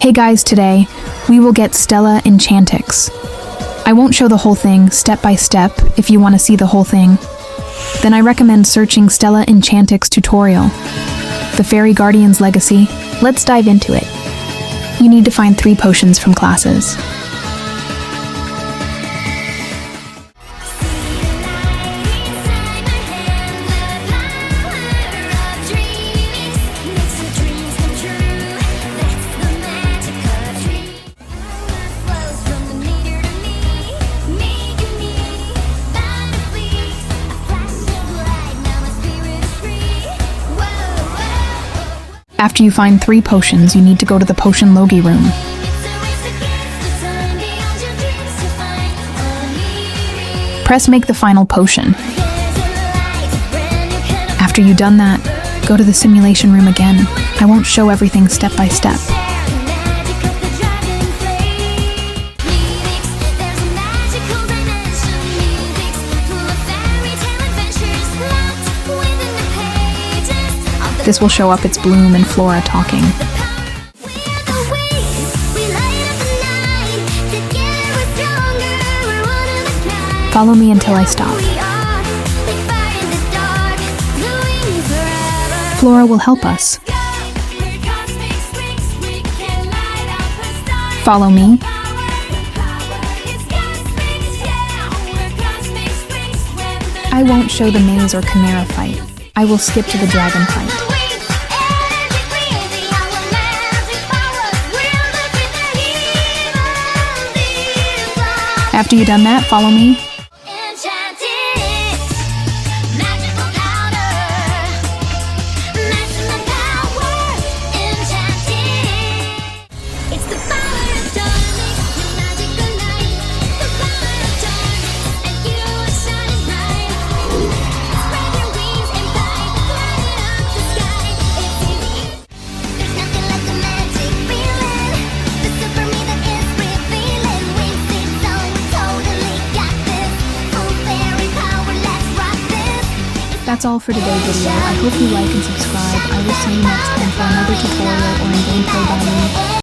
Hey guys, today we will get Stella Enchantix. I won't show the whole thing step by step if you want to see the whole thing. Then I recommend searching Stella Enchantix tutorial. The Fairy Guardian's Legacy. Let's dive into it. You need to find 3 potions from classes. After you find 3 potions, you need to go to the potion Logi room. Press make the final potion. After you've done that, go to the simulation room again. I won't show everything step by step. This will show up its Bloom and Flora talking. Follow me until I stop. Flora will help us. Follow me. I won't show the maze or chimera fight. I will skip to the dragon fight. After you've done that, follow me. That's all for today's video. I hope you like and subscribe. I will see you next time for another tutorial or in gameplay by me.